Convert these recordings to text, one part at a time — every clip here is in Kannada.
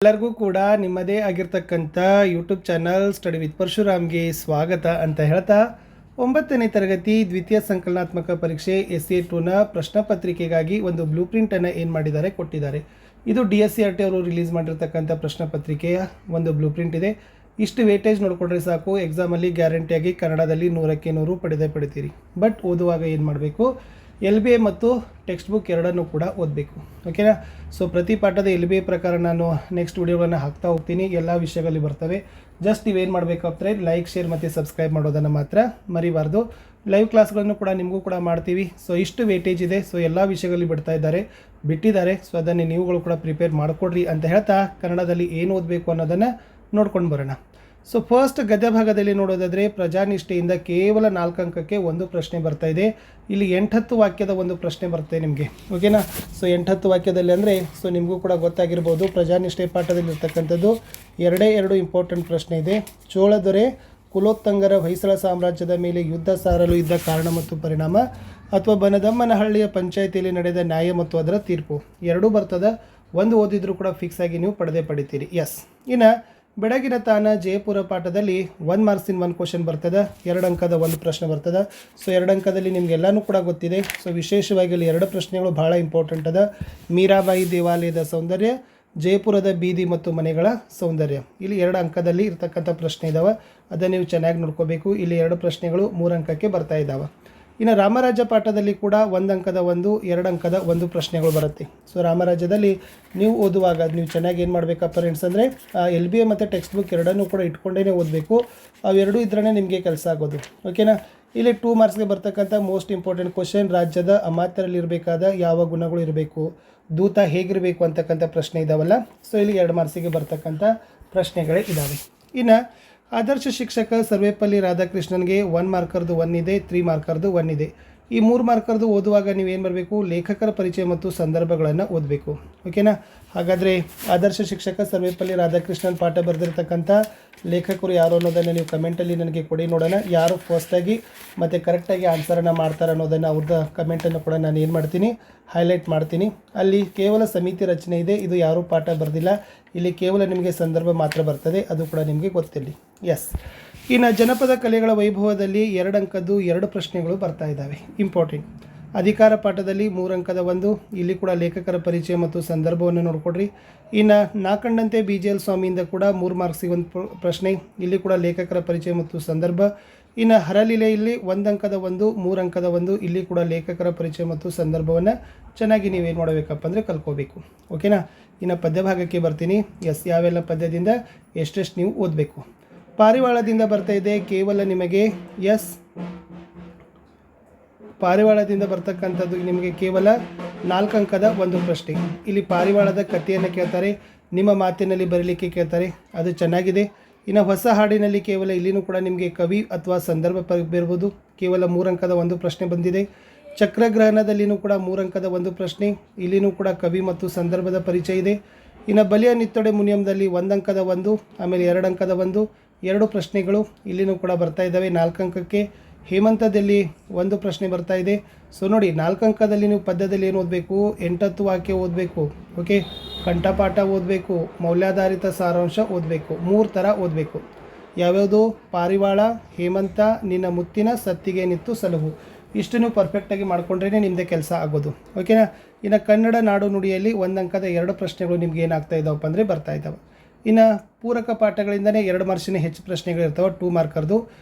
ಎಲ್ಲರಿಗೂ ಕೂಡ ನಿಮ್ಮದೇ ಆಗಿರ್ತಕ್ಕಂಥ ಯೂಟ್ಯೂಬ್ ಚಾನಲ್ ಸ್ಟಡಿ ವಿತ್ ಪರಶುರಾಮ್ಗೆ ಸ್ವಾಗತ ಅಂತ ಹೇಳ್ತಾ 9ನೇ ತರಗತಿ ದ್ವಿತೀಯ ಸಂಕಲನಾತ್ಮಕ ಪರೀಕ್ಷೆ SA2ನ ಪ್ರಶ್ನೆ ಪತ್ರಿಕೆಗಾಗಿ ಒಂದು ಬ್ಲೂ ಪ್ರಿಂಟನ್ನು ಏನು ಮಾಡಿದ್ದಾರೆ ಕೊಟ್ಟಿದ್ದಾರೆ. ಇದು DSCRT ಅವರು ರಿಲೀಸ್ ಮಾಡಿರ್ತಕ್ಕಂಥ ಪ್ರಶ್ನೆ ಪತ್ರಿಕೆಯ ಒಂದು ಬ್ಲೂ ಪ್ರಿಂಟ್ ಇದೆ. ಇಷ್ಟು ವೇಟೇಜ್ ನೋಡಿಕೊಂಡ್ರೆ ಸಾಕು, ಎಕ್ಸಾಮಲ್ಲಿ ಗ್ಯಾರಂಟಿಯಾಗಿ ಕನ್ನಡದಲ್ಲಿ 100ಕ್ಕೆ 100 ಪಡೆತೀರಿ. ಬಟ್ ಓದುವಾಗ ಏನು ಮಾಡಬೇಕು, LBA ಮತ್ತು ಟೆಕ್ಸ್ಟ್ ಬುಕ್ ಎರಡನ್ನೂ ಕೂಡ ಓದಬೇಕು. ಓಕೆನಾ. ಸೊ ಪ್ರತಿ ಪಾಠದ LBA ಪ್ರಕಾರ ನಾನು ನೆಕ್ಸ್ಟ್ ವಿಡಿಯೋಗಳನ್ನು ಹಾಕ್ತಾ ಹೋಗ್ತೀನಿ, ಎಲ್ಲ ವಿಷಯಗಳಲ್ಲಿ ಬರ್ತವೆ. ಜಸ್ಟ್ ನೀವೇನು ಮಾಡಬೇಕಾಗ್ತದೆ, ಲೈಕ್, ಶೇರ್ ಮತ್ತು ಸಬ್ಸ್ಕ್ರೈಬ್ ಮಾಡೋದನ್ನು ಮಾತ್ರ ಮರಿಬಾರ್ದು. ಲೈವ್ ಕ್ಲಾಸ್ಗಳನ್ನು ಕೂಡ ನಿಮಗೂ ಕೂಡ ಮಾಡ್ತೀವಿ. ಸೊ ಇಷ್ಟು ವೇಟೇಜ್ ಇದೆ, ಸೊ ಎಲ್ಲ ವಿಷಯಗಳಲ್ಲಿ ಬಿಟ್ಟಿದ್ದಾರೆ. ಸೊ ಅದನ್ನು ನೀವುಗಳು ಕೂಡ ಪ್ರಿಪೇರ್ ಮಾಡಿಕೊಡ್ರಿ ಅಂತ ಹೇಳ್ತಾ ಕನ್ನಡದಲ್ಲಿ ಏನು ಓದಬೇಕು ಅನ್ನೋದನ್ನು ನೋಡ್ಕೊಂಡು ಬರೋಣ. ಸೊ ಫಸ್ಟ್ ಗದ್ಯ ಭಾಗದಲ್ಲಿ ನೋಡೋದಾದರೆ ಪ್ರಜಾನಿಷ್ಠೆಯಿಂದ ಕೇವಲ 4 ಅಂಕಕ್ಕೆ ಒಂದು ಪ್ರಶ್ನೆ ಬರ್ತಾ ಇದೆ. ಇಲ್ಲಿ 8-10 ವಾಕ್ಯದ ಒಂದು ಪ್ರಶ್ನೆ ಬರುತ್ತೆ ನಿಮಗೆ. ಓಕೆನಾ. ಸೊ 8-10 ವಾಕ್ಯದಲ್ಲಿ ಅಂದರೆ ಸೊ ನಿಮಗೂ ಕೂಡ ಗೊತ್ತಾಗಿರ್ಬೋದು, ಪ್ರಜಾನಿಷ್ಠೆ ಪಾಠದಲ್ಲಿ ಇರ್ತಕ್ಕಂಥದ್ದು 2 ಇಂಪಾರ್ಟೆಂಟ್ ಪ್ರಶ್ನೆ ಇದೆ. ಚೋಳದೊರೆ ಕುಲೋತ್ತಂಗರ ಹೊಯ್ಸಳ ಸಾಮ್ರಾಜ್ಯದ ಮೇಲೆ ಯುದ್ಧ ಸಾರಲು ಇದ್ದ ಕಾರಣ ಮತ್ತು ಪರಿಣಾಮ, ಅಥವಾ ಬನದಮ್ಮನಹಳ್ಳಿಯ ಪಂಚಾಯಿತಿಯಲ್ಲಿ ನಡೆದ ನ್ಯಾಯ ಮತ್ತು ಅದರ ತೀರ್ಪು. ಎರಡೂ ಬರ್ತದೆ. ಒಂದು ಓದಿದ್ರೂ ಕೂಡ ಫಿಕ್ಸ್ ಆಗಿ ನೀವು ಪಡಿತೀರಿ. ಎಸ್. ಇನ್ನು ಬೆಳಗಿನ ತಾನ ಜಯಪುರ ಪಾಠದಲ್ಲಿ 1 ಮಾರ್ಕ್ಸ್ ಇನ್ 1 ಕ್ವಶನ್ ಬರ್ತದೆ. 2 ಅಂಕದ ಒಂದು ಪ್ರಶ್ನೆ ಬರ್ತದೆ. ಸೊ 2 ಅಂಕದಲ್ಲಿ ನಿಮಗೆಲ್ಲನೂ ಕೂಡ ಗೊತ್ತಿದೆ. ಸೊ ವಿಶೇಷವಾಗಿ ಇಲ್ಲಿ 2 ಪ್ರಶ್ನೆಗಳು ಭಾಳ ಇಂಪಾರ್ಟೆಂಟ್ ಅದ. ಮೀರಾಬಾಯಿ ದೇವಾಲಯದ ಸೌಂದರ್ಯ, ಜಯಪುರದ ಬೀದಿ ಮತ್ತು ಮನೆಗಳ ಸೌಂದರ್ಯ. ಇಲ್ಲಿ 2 ಅಂಕದಲ್ಲಿ ಇರ್ತಕ್ಕಂಥ ಪ್ರಶ್ನೆ ಇದ್ದಾವೆ. ಅದನ್ನು ನೀವು ಚೆನ್ನಾಗಿ ನೋಡ್ಕೋಬೇಕು. ಇಲ್ಲಿ 2 ಪ್ರಶ್ನೆಗಳು 3 ಅಂಕಕ್ಕೆ ಬರ್ತಾ ಇದ್ದಾವೆ. ಇನ್ನು ರಾಮರಾಜ್ಯ ಪಾಠದಲ್ಲಿ ಕೂಡ 1 ಅಂಕದ 1, 2 ಅಂಕದ 1 ಪ್ರಶ್ನೆಗಳು ಬರುತ್ತೆ. ಸೊ ರಾಮರಾಜ್ಯದಲ್ಲಿ ನೀವು ಓದುವಾಗ ನೀವು ಚೆನ್ನಾಗಿ ಏನು ಮಾಡಬೇಕಪ್ಪ ಫ್ರೆಂಡ್ಸ್ ಅಂದರೆ LBA ಮತ್ತು ಟೆಕ್ಸ್ಟ್ ಬುಕ್ ಎರಡನ್ನೂ ಕೂಡ ಇಟ್ಕೊಂಡೇ ಓದಬೇಕು. ಅವೆರಡೂ ಇದ್ರೇ ನಿಮಗೆ ಕೆಲಸ ಆಗೋದು. ಓಕೆನಾ. ಇಲ್ಲಿ 2 ಮಾರ್ಕ್ಸ್ಗೆ ಬರ್ತಕ್ಕಂಥ ಮೋಸ್ಟ್ ಇಂಪಾರ್ಟೆಂಟ್ ಕ್ವಶನ್, ರಾಜ್ಯದ ಅಮಾತ್ಯರಲ್ಲಿ ಇರಬೇಕಾದ ಯಾವ ಗುಣಗಳು ಇರಬೇಕು, ದೂತ ಹೇಗಿರಬೇಕು ಅಂತಕ್ಕಂಥ ಪ್ರಶ್ನೆ ಇದ್ದಾವಲ್ಲ. ಸೊ ಇಲ್ಲಿ 2 ಮಾರ್ಕ್ಸಿಗೆ ಬರ್ತಕ್ಕಂಥ ಪ್ರಶ್ನೆಗಳೇ ಇದ್ದಾವೆ. ಇನ್ನು ಆದರ್ಶ ಶಿಕ್ಷಕ ಸರ್ವೇಪಲ್ಲಿ ರಾಧಾಕೃಷ್ಣನ್ಗೆ 1 ಮಾರ್ಕರ್ದು 1 ಇದೆ, 3 ಮಾರ್ಕರ್ದು 1 ಇದೆ. ಈ 3 ಮಾರ್ಕರ್ದು ಓದುವಾಗ ನೀವೇನು ಬರಬೇಕು, ಲೇಖಕರ ಪರಿಚಯ ಮತ್ತು ಸಂದರ್ಭಗಳನ್ನು ಓದಬೇಕು. ಓಕೆನಾ. ಹಾಗಾದರೆ ಆದರ್ಶ ಶಿಕ್ಷಕ ಸರ್ವೇಪಲ್ಲಿ ರಾಧಾಕೃಷ್ಣನ್ ಪಾಠ ಬರೆದಿರ್ತಕ್ಕಂಥ ಲೇಖಕರು ಯಾರು ಅನ್ನೋದನ್ನು ನೀವು ಕಮೆಂಟಲ್ಲಿ ನನಗೆ ಕೊಡಿ, ನೋಡೋಣ ಯಾರು ಫಸ್ಟಾಗಿ ಮತ್ತು ಕರೆಕ್ಟಾಗಿ ಆನ್ಸರನ್ನು ಮಾಡ್ತಾರೆ ಅನ್ನೋದನ್ನು ಅವ್ರದ್ದು ಕಮೆಂಟನ್ನು ಕೂಡ ನಾನು ಏನು ಮಾಡ್ತೀನಿ, ಹೈಲೈಟ್ ಮಾಡ್ತೀನಿ. ಅಲ್ಲಿ ಕೇವಲ ಸಮಿತಿ ರಚನೆ ಇದೆ, ಇದು ಯಾರೂ ಪಾಠ ಬರೆದಿಲ್ಲ. ಇಲ್ಲಿ ಕೇವಲ ನಿಮಗೆ ಸಂದರ್ಭ ಮಾತ್ರ ಬರ್ತದೆ, ಅದು ಕೂಡ ನಿಮಗೆ ಗೊತ್ತಿರಲಿ. ಎಸ್. ಇನ್ನು ಜನಪದ ಕಲೆಗಳ ವೈಭವದಲ್ಲಿ 2 ಅಂಕದ್ದು 2 ಪ್ರಶ್ನೆಗಳು ಬರ್ತಾ ಇದ್ದಾವೆ, ಇಂಪಾರ್ಟೆಂಟ್. ಅಧಿಕಾರ ಪಾಠದಲ್ಲಿ 3 ಅಂಕದ 1, ಇಲ್ಲಿ ಕೂಡ ಲೇಖಕರ ಪರಿಚಯ ಮತ್ತು ಸಂದರ್ಭವನ್ನು ನೋಡಿಕೊಡ್ರಿ. ಇನ್ನು ನಾಕಂಡಂತೆ BJL ಸ್ವಾಮಿಯಿಂದ ಕೂಡ 3 ಮಾರ್ಕ್ಸಿಗೆ 1 ಪ್ರಶ್ನೆ, ಇಲ್ಲಿ ಕೂಡ ಲೇಖಕರ ಪರಿಚಯ ಮತ್ತು ಸಂದರ್ಭ. ಇನ್ನು ಹರಲೀಲೆಯಲ್ಲಿ 1 ಅಂಕದ 1, 3 ಅಂಕದ 1, ಇಲ್ಲಿ ಕೂಡ ಲೇಖಕರ ಪರಿಚಯ ಮತ್ತು ಸಂದರ್ಭವನ್ನು ಚೆನ್ನಾಗಿ ನೀವೇನು ಮಾಡಬೇಕಪ್ಪ ಅಂದರೆ ಕಲ್ಕೋಬೇಕು. ಓಕೆನಾ. ಇನ್ನು ಪದ್ಯ ಭಾಗಕ್ಕೆ ಬರ್ತೀನಿ. ಎಸ್. ಯಾವೆಲ್ಲ ಪದ್ಯದಿಂದ ಎಷ್ಟೆಷ್ಟು ನೀವು ಓದಬೇಕು. ಪಾರಿವಾಳದಿಂದ ಬರ್ತಾ ಇದೆ ಕೇವಲ ನಿಮಗೆ. ಎಸ್. ಪಾರಿವಾಳದಿಂದ ಬರ್ತಕ್ಕಂಥದ್ದು ನಿಮಗೆ ಕೇವಲ 4 ಅಂಕದ 1 ಪ್ರಶ್ನೆ. ಇಲ್ಲಿ ಪಾರಿವಾಳದ ಕಥೆಯನ್ನು ಕೇಳ್ತಾರೆ, ನಿಮ್ಮ ಮಾತಿನಲ್ಲಿ ಬರೀಲಿಕ್ಕೆ ಕೇಳ್ತಾರೆ, ಅದು ಚೆನ್ನಾಗಿದೆ. ಇನ್ನು ಹೊಸ ಹಾಡಿನಲ್ಲಿ ಕೇವಲ ಇಲ್ಲಿನೂ ಕೂಡ ನಿಮಗೆ ಕವಿ ಅಥವಾ ಸಂದರ್ಭ ಬರಬಹುದು. ಕೇವಲ 3 ಅಂಕದ 1 ಪ್ರಶ್ನೆ ಬಂದಿದೆ. ಚಕ್ರಗ್ರಹಣದಲ್ಲಿನೂ ಕೂಡ 3 ಅಂಕದ 1 ಪ್ರಶ್ನೆ, ಇಲ್ಲಿನೂ ಕೂಡ ಕವಿ ಮತ್ತು ಸಂದರ್ಭದ ಪರಿಚಯ ಇದೆ. ಇನ್ನು ಬಲಿಯ ನಿತ್ತೊಡೆ ಮುನಿಯಂದಲ್ಲಿ 1 ಅಂಕದ 1, ಆಮೇಲೆ 2 ಅಂಕದ 1, 2 ಪ್ರಶ್ನೆಗಳು ಇಲ್ಲಿನೂ ಕೂಡ ಬರ್ತಾ ಇದ್ದಾವೆ 4 ಅಂಕಕ್ಕೆ. ಹೇಮಂತದಲ್ಲಿ 1 ಪ್ರಶ್ನೆ ಬರ್ತಾ ಇದೆ. ಸೊ ನೋಡಿ, 4 ಅಂಕದಲ್ಲಿ ನೀವು ಪದ್ಯದಲ್ಲಿ ಏನು ಓದಬೇಕು, 8-10 ವಾಕ್ಯ ಓದಬೇಕು. ಓಕೆ. ಕಂಠಪಾಠ ಓದಬೇಕು, ಮೌಲ್ಯಾಧಾರಿತ ಸಾರಾಂಶ ಓದಬೇಕು, 3 ಥರ ಓದಬೇಕು. ಯಾವ್ಯಾವುದು? ಪಾರಿವಾಳ, ಹೇಮಂತ, ನಿನ್ನ ಮುತ್ತಿನ ಸತ್ತಿಗೆ ನಿತ್ತು ಸಲಹು. ಇಷ್ಟು ನೀವು ಪರ್ಫೆಕ್ಟಾಗಿ ಮಾಡ್ಕೊಂಡ್ರೇ ನಿಮ್ಮದೇ ಕೆಲಸ ಆಗೋದು. ಓಕೆನಾ. ಇನ್ನು ಕನ್ನಡ ನಾಡು ನುಡಿಯಲ್ಲಿ 1 ಅಂಕದ 2 ಪ್ರಶ್ನೆಗಳು ನಿಮ್ಗೆ ಏನಾಗ್ತಾ ಇದ್ದಾವಪ್ಪ ಅಂದರೆ ಬರ್ತಾ ಇದ್ದಾವೆ. ಇನ್ನು ಪೂರಕ ಪಾಠಗಳಿಂದನೇ 2 ಮಾರ್ಕ್ಸಿನ ಹೆಚ್ಚು ಪ್ರಶ್ನೆಗಳಿರ್ತಾವೆ, 2 ಮಾರ್ಕರ್ದು.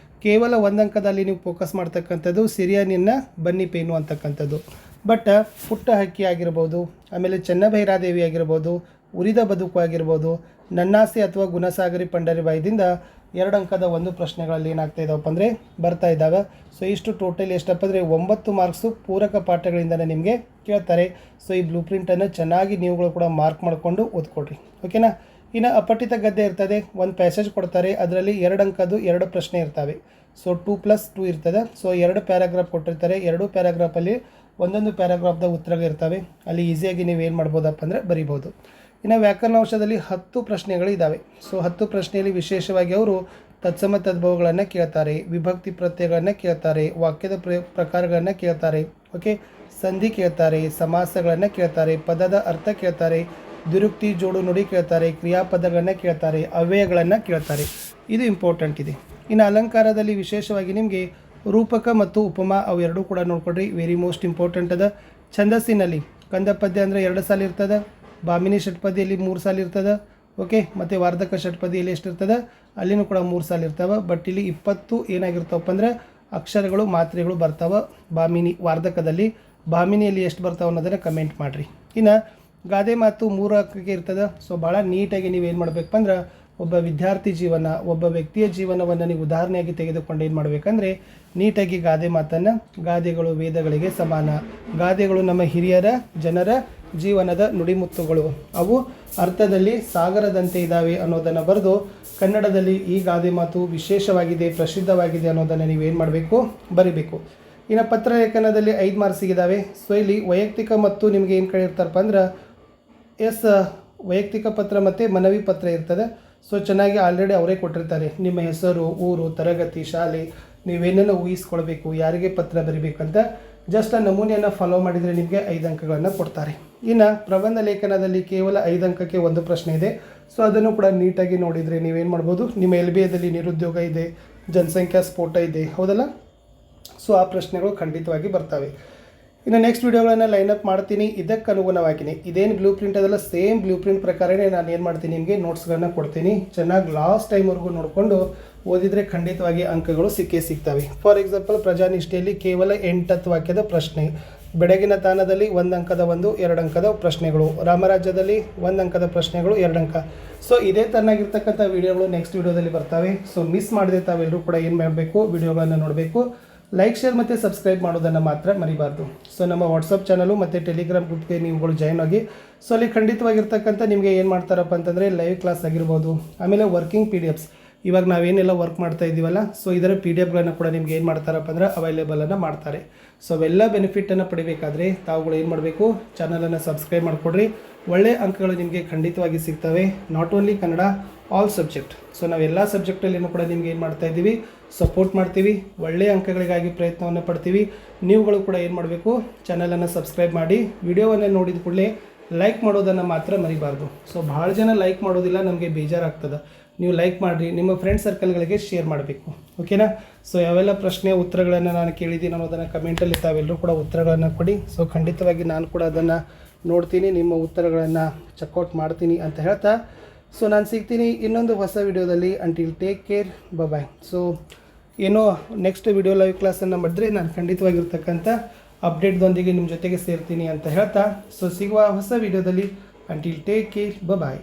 ಕೇವಲ 1 ಅಂಕದಲ್ಲಿ ನೀವು ಫೋಕಸ್ ಮಾಡ್ತಕ್ಕಂಥದ್ದು ಸಿರಿಯ ನಿನ್ನ ಬನ್ನಿ ಪೇನು ಅಂತಕ್ಕಂಥದ್ದು. ಬಟ್ ಪುಟ್ಟ ಹಕ್ಕಿ ಆಗಿರ್ಬೋದು, ಆಮೇಲೆ ಚೆನ್ನಭೈರಾದೇವಿ ಆಗಿರ್ಬೋದು, ಉರಿದ ಬದುಕು ಆಗಿರ್ಬೋದು, ನನ್ನಾಸೆ ಅಥವಾ ಗುಣಸಾಗರಿ ಪಂಡರಿಬಾಯಿದಿಂದ 2 ಅಂಕದ 1 ಪ್ರಶ್ನೆಗಳಲ್ಲಿ ಏನಾಗ್ತಾ ಇದ್ದಾವಪ್ಪ ಅಂದರೆ ಬರ್ತಾ ಇದ್ದಾವೆ. ಸೊ ಇಷ್ಟು ಟೋಟಲ್ ಎಷ್ಟಪ್ಪ ಅಂದರೆ 9 ಮಾರ್ಕ್ಸು ಪೂರಕ ಪಾಠಗಳಿಂದನೇ ನಿಮಗೆ ಕೇಳ್ತಾರೆ. ಸೊ ಈ ಬ್ಲೂ ಪ್ರಿಂಟನ್ನು ಚೆನ್ನಾಗಿ ನೀವುಗಳು ಕೂಡ ಮಾರ್ಕ್ ಮಾಡಿಕೊಂಡು ಓದ್ಕೊಡ್ರಿ. ಓಕೆನಾ. ಇನ್ನು ಅಪಠಿತ ಗದ್ಯ ಇರ್ತದೆ, 1 ಪ್ಯಾಸೇಜ್ ಕೊಡ್ತಾರೆ, ಅದರಲ್ಲಿ 2 ಅಂಕದ್ದು 2 ಪ್ರಶ್ನೆ ಇರ್ತವೆ. ಸೊ 2+2 ಇರ್ತದೆ. ಸೊ 2 ಪ್ಯಾರಾಗ್ರಾಫ್ ಕೊಟ್ಟಿರ್ತಾರೆ, 2 ಪ್ಯಾರಾಗ್ರಾಫಲ್ಲಿ ಒಂದೊಂದು ಪ್ಯಾರಾಗ್ರಾಫ್ದ ಉತ್ತರಗಳಿರ್ತವೆ. ಅಲ್ಲಿ ಈಸಿಯಾಗಿ ನೀವು ಏನು ಮಾಡ್ಬೋದಪ್ಪ ಅಂದರೆ ಬರಿಬೋದು. ಇನ್ನು ವ್ಯಾಕರಣಾಂಶದಲ್ಲಿ 10 ಪ್ರಶ್ನೆಗಳು ಇದ್ದಾವೆ. ಸೊ 10 ಪ್ರಶ್ನೆಯಲ್ಲಿ ವಿಶೇಷವಾಗಿ ಅವರು ತತ್ಸಮ ತದ್ಭವಗಳನ್ನು ಕೇಳ್ತಾರೆ, ವಿಭಕ್ತಿ ಪ್ರತ್ಯಯಗಳನ್ನು ಕೇಳ್ತಾರೆ, ವಾಕ್ಯದ ಪ್ರಕಾರಗಳನ್ನು ಕೇಳ್ತಾರೆ. ಓಕೆ. ಸಂಧಿ ಕೇಳ್ತಾರೆ, ಸಮಾಸಗಳನ್ನು ಕೇಳ್ತಾರೆ, ಪದದ ಅರ್ಥ ಕೇಳ್ತಾರೆ, ದ್ವಿರುಕ್ತಿ ಜೋಡು ನುಡಿ ಕೇಳ್ತಾರೆ, ಕ್ರಿಯಾಪದಗಳನ್ನು ಕೇಳ್ತಾರೆ, ಅವ್ಯಯಗಳನ್ನು ಕೇಳ್ತಾರೆ. ಇದು ಇಂಪಾರ್ಟೆಂಟ್ ಇದೆ. ಇನ್ನು ಅಲಂಕಾರದಲ್ಲಿ ವಿಶೇಷವಾಗಿ ನಿಮಗೆ ರೂಪಕ ಮತ್ತು ಉಪಮಾ ಅವೆರಡೂ ಕೂಡ ನೋಡ್ಕೊಡ್ರಿ, ವೆರಿ ಮೋಸ್ಟ್ ಇಂಪಾರ್ಟೆಂಟ್ ಅದ. ಛಂದಸ್ಸಿನಲ್ಲಿ ಕಂದ ಪದ್ಯ ಅಂದರೆ 2 ಸಾಲು ಇರ್ತದೆ, ಭಾಮಿನಿ ಷಟ್ಪದಿಯಲ್ಲಿ 3 ಸಾಲು ಇರ್ತದೆ. ಓಕೆ, ಮತ್ತು ವಾರ್ಧಕ ಷಟ್ಪದಿಯಲ್ಲಿ ಎಷ್ಟು ಇರ್ತದೆ, ಅಲ್ಲಿನೂ ಕೂಡ 3 ಸಾಲು ಇರ್ತವೆ. ಬಟ್ ಇಲ್ಲಿ 20 ಏನಾಗಿರ್ತಾವಪ್ಪ ಅಂದರೆ ಅಕ್ಷರಗಳು ಮಾತ್ರೆಗಳು ಬರ್ತಾವೆ ಭಾಮಿನಿ ವಾರ್ಧಕದಲ್ಲಿ. ಭಾಮಿನಿಯಲ್ಲಿ ಎಷ್ಟು ಬರ್ತಾವೆ ಅನ್ನೋದನ್ನು ಕಮೆಂಟ್ ಮಾಡಿರಿ. ಇನ್ನು ಗಾದೆ ಮಾತು 3 ಅಂಕಕ್ಕೆ ಇರ್ತದೆ. ಸೊ ಭಾಳ ನೀಟಾಗಿ ನೀವೇನು ಮಾಡಬೇಕಪ್ಪ ಅಂದ್ರೆ ಒಬ್ಬ ವಿದ್ಯಾರ್ಥಿ ಜೀವನ, ಒಬ್ಬ ವ್ಯಕ್ತಿಯ ಜೀವನವನ್ನು ನೀವು ಉದಾಹರಣೆಯಾಗಿ ತೆಗೆದುಕೊಂಡು ಏನು ಮಾಡಬೇಕಂದ್ರೆ ನೀಟಾಗಿ ಗಾದೆ ಮಾತನ್ನು, ಗಾದೆಗಳು ವೇದಗಳಿಗೆ ಸಮಾನ, ಗಾದೆಗಳು ನಮ್ಮ ಹಿರಿಯರ ಜನರ ಜೀವನದ ನುಡಿಮುತ್ತುಗಳು, ಅವು ಅರ್ಥದಲ್ಲಿ ಸಾಗರದಂತೆ ಇದ್ದಾವೆ ಅನ್ನೋದನ್ನು ಬರೆದು ಕನ್ನಡದಲ್ಲಿ ಈ ಗಾದೆ ಮಾತು ವಿಶೇಷವಾಗಿದೆ, ಪ್ರಸಿದ್ಧವಾಗಿದೆ ಅನ್ನೋದನ್ನು ನೀವೇನು ಮಾಡಬೇಕು, ಬರಿಬೇಕು. ಇನ್ನು ಪತ್ರಲೇಖನದಲ್ಲಿ 5 ಮಾರ್ಕ್ಸಿಗಿದ್ದಾವೆ. ಸೊ ಇಲ್ಲಿ ವೈಯಕ್ತಿಕ ಮತ್ತು ನಿಮಗೆ ಏನು ಕೇಳಿರ್ತಾರಪ್ಪ ಅಂದ್ರೆ ವೈಯಕ್ತಿಕ ಪತ್ರ ಮತ್ತು ಮನವಿ ಪತ್ರ ಇರ್ತದೆ. ಸೊ ಚೆನ್ನಾಗಿ ಆಲ್ರೆಡಿ ಅವರೇ ಕೊಟ್ಟಿರ್ತಾರೆ, ನಿಮ್ಮ ಹೆಸರು, ಊರು, ತರಗತಿ, ಶಾಲೆ, ನೀವೇನೆಲ್ಲ ಊಹಿಸ್ಕೊಳ್ಬೇಕು, ಯಾರಿಗೆ ಪತ್ರ ಬರೀಬೇಕಂತ. ಜಸ್ಟ್ ಆ ನಮೂನೆಯನ್ನು ಫಾಲೋ ಮಾಡಿದರೆ ನಿಮಗೆ 5 ಅಂಕಗಳನ್ನು ಕೊಡ್ತಾರೆ. ಇನ್ನು ಪ್ರಬಂಧ ಲೇಖನದಲ್ಲಿ ಕೇವಲ 5 ಅಂಕಕ್ಕೆ ಒಂದು ಪ್ರಶ್ನೆ ಇದೆ. ಸೊ ಅದನ್ನು ಕೂಡ ನೀಟಾಗಿ ನೋಡಿದರೆ ನೀವೇನು ಮಾಡ್ಬೋದು, ನಿಮ್ಮ LBAದಲ್ಲಿ ನಿರುದ್ಯೋಗ ಇದೆ, ಜನಸಂಖ್ಯಾ ಸ್ಫೋಟ ಇದೆ, ಹೌದಲ್ಲ. ಸೊ ಆ ಪ್ರಶ್ನೆಗಳು ಖಂಡಿತವಾಗಿ ಬರ್ತವೆ. ಇನ್ನು ನೆಕ್ಸ್ಟ್ ವೀಡಿಯೋಗಳನ್ನು ಲೈನಪ್ ಮಾಡ್ತೀನಿ. ಇದಕ್ಕೆ ಅನುಗುಣವಾಗಿಯೇ ಇದೇನು ಬ್ಲೂ ಪ್ರಿಂಟ್ ಅದಲ್ಲ, ಸೇಮ್ ಬ್ಲೂ ಪ್ರಿಂಟ್ ಪ್ರಕಾರನೇ ನಾನು ಏನು ಮಾಡ್ತೀನಿ, ನಿಮಗೆ ನೋಟ್ಸ್ಗಳನ್ನು ಕೊಡ್ತೀನಿ. ಚೆನ್ನಾಗಿ ಲಾಸ್ಟ್ ಟೈಮ್ವರೆಗೂ ನೋಡಿಕೊಂಡು ಓದಿದರೆ ಖಂಡಿತವಾಗಿ ಅಂಕಗಳು ಸಿಕ್ಕೇ ಸಿಗ್ತವೆ. ಫಾರ್ ಎಕ್ಸಾಂಪಲ್ ಪ್ರಜಾನಿಷ್ಠೆಯಲ್ಲಿ ಕೇವಲ 8th ವಾಕ್ಯದ ಪ್ರಶ್ನೆ, ಬೆಡಗಿನ ತಾಣದಲ್ಲಿ 1 ಅಂಕದ 2 ಅಂಕದ ಪ್ರಶ್ನೆಗಳು, ರಾಮರಾಜ್ಯದಲ್ಲಿ 1 ಅಂಕದ ಪ್ರಶ್ನೆಗಳು 2 ಅಂಕ. ಸೊ ಇದೇ ತರನಾಗಿರ್ತಕ್ಕಂಥ ವೀಡಿಯೋಗಳು ನೆಕ್ಸ್ಟ್ ವೀಡಿಯೋದಲ್ಲಿ ಬರ್ತವೆ. ಸೊ ಮಿಸ್ ಮಾಡದೆ ತಾವೆಲ್ಲರೂ ಕೂಡ ಏನು ಮಾಡಬೇಕು, ವಿಡಿಯೋಗಳನ್ನು ನೋಡಬೇಕು. ಲೈಕ್, ಶೇರ್ ಮತ್ತು ಸಬ್ಸ್ಕ್ರೈಬ್ ಮಾಡೋದನ್ನು ಮಾತ್ರ ಮರಿಬಾರ್ದು. ಸೊ ನಮ್ಮ ವಾಟ್ಸಪ್ ಚಾನಲು ಮತ್ತು ಟೆಲಿಗ್ರಾಮ್ ಗ್ರೂಪ್ಗೆ ನೀವುಗಳು ಜಾಯ್ನ್ ಆಗಿ. ಸೊ ಅಲ್ಲಿ ಖಂಡಿತವಾಗಿರ್ತಕ್ಕಂಥ ನಿಮಗೆ ಏನು ಮಾಡ್ತಾರಪ್ಪ ಅಂತಂದರೆ ಲೈವ್ ಕ್ಲಾಸ್ ಆಗಿರ್ಬೋದು, ಆಮೇಲೆ ವರ್ಕಿಂಗ್ PDFs, ಇವಾಗ ನಾವೇನೆಲ್ಲ ವರ್ಕ್ ಮಾಡ್ತಾ ಇದ್ದೀವಲ್ಲ, ಸೊ ಇದರ PDFಗಳನ್ನು ಕೂಡ ನಿಮ್ಗೆ ಏನು ಮಾಡ್ತಾರಪ್ಪ ಅಂದ್ರೆ ಅವೈಲೇಬಲನ್ನು ಮಾಡ್ತಾರೆ. ಸೊ ಅವೆಲ್ಲ ಬೆನಿಫಿಟನ್ನು ಪಡಿಬೇಕಾದ್ರೆ ತಾವುಗಳು ಏನು ಮಾಡಬೇಕು, ಚಾನಲನ್ನು ಸಬ್ಸ್ಕ್ರೈಬ್ ಮಾಡಿಕೊಡ್ರಿ. ಒಳ್ಳೆಯ ಅಂಕಗಳು ನಿಮಗೆ ಖಂಡಿತವಾಗಿ ಸಿಗ್ತವೆ. Not only Kannada, all subject. So ನಾವೆಲ್ಲ ಸಬ್ಜೆಕ್ಟಲ್ಲಿನೂ ಕೂಡ ನಿಮ್ಗೆ ಏನು ಮಾಡ್ತಾ ಇದ್ದೀವಿ, ಸಪೋರ್ಟ್ ಮಾಡ್ತೀವಿ, ಒಳ್ಳೆಯ ಅಂಕಗಳಿಗಾಗಿ ಪ್ರಯತ್ನವನ್ನು ಪಡ್ತೀವಿ. ನೀವುಗಳು ಕೂಡ ಏನು ಮಾಡಬೇಕು, ಚಾನಲನ್ನು ಸಬ್ಸ್ಕ್ರೈಬ್ ಮಾಡಿ, ವಿಡಿಯೋವನ್ನು ನೋಡಿದ ಕೂಡಲೇ ಲೈಕ್ ಮಾಡೋದನ್ನು ಮಾತ್ರ ಮರಿಬಾರ್ದು. ಸೊ ಭಾಳ ಜನ ಲೈಕ್ ಮಾಡೋದಿಲ್ಲ, ನಮಗೆ ಬೇಜಾರಾಗ್ತದೆ. ನೀವು ಲೈಕ್ ಮಾಡಿರಿ, ನಿಮ್ಮ ಫ್ರೆಂಡ್ ಸರ್ಕಲ್ಗಳಿಗೆ ಶೇರ್ ಮಾಡಬೇಕು. ಓಕೆನಾ. ಸೊ ಯಾವೆಲ್ಲ ಪ್ರಶ್ನೆ ಉತ್ತರಗಳನ್ನು ನಾನು ಕೇಳಿದ್ದೀನಿ ಅನ್ನೋದನ್ನು ಕಮೆಂಟಲ್ಲಿ ತಾವೆಲ್ಲರೂ ಕೂಡ ಉತ್ತರಗಳನ್ನು ಕೊಡಿ. ಸೊ ಖಂಡಿತವಾಗಿ ನಾನು ಕೂಡ ಅದನ್ನು ನೋಡ್ತೀನಿ, ನಿಮ್ಮ ಉತ್ತರಗಳನ್ನು ಚೆಕ್ಔಟ್ ಮಾಡ್ತೀನಿ ಅಂತ ಹೇಳ್ತಾ, ಸೊ ನಾನು ಸಿಗ್ತೀನಿ ಇನ್ನೊಂದು ಹೊಸ ವಿಡಿಯೋದಲ್ಲಿ. ಅಂಟಿಲ್ ಟೇಕ್ ಕೇರ್, ಬಾಯ್. ಸೊ ಏನೋ ನೆಕ್ಸ್ಟ್ ವಿಡಿಯೋ ಲೈವ್ ಕ್ಲಾಸನ್ನು ಮಾಡಿದ್ರೆ ನಾನು ಖಂಡಿತವಾಗಿರ್ತಕ್ಕಂಥ ಅಪ್ಡೇಟ್ದೊಂದಿಗೆ ನಿಮ್ಮ ಜೊತೆಗೆ ಸೇರ್ತೀನಿ ಅಂತ ಹೇಳ್ತಾ, ಸೊ ಸಿಗುವ ಹೊಸ ವಿಡಿಯೋದಲ್ಲಿ. ಅಂಟಿಲ್ ಟೇಕ್ ಕೇರ್, ಬಾಯ್.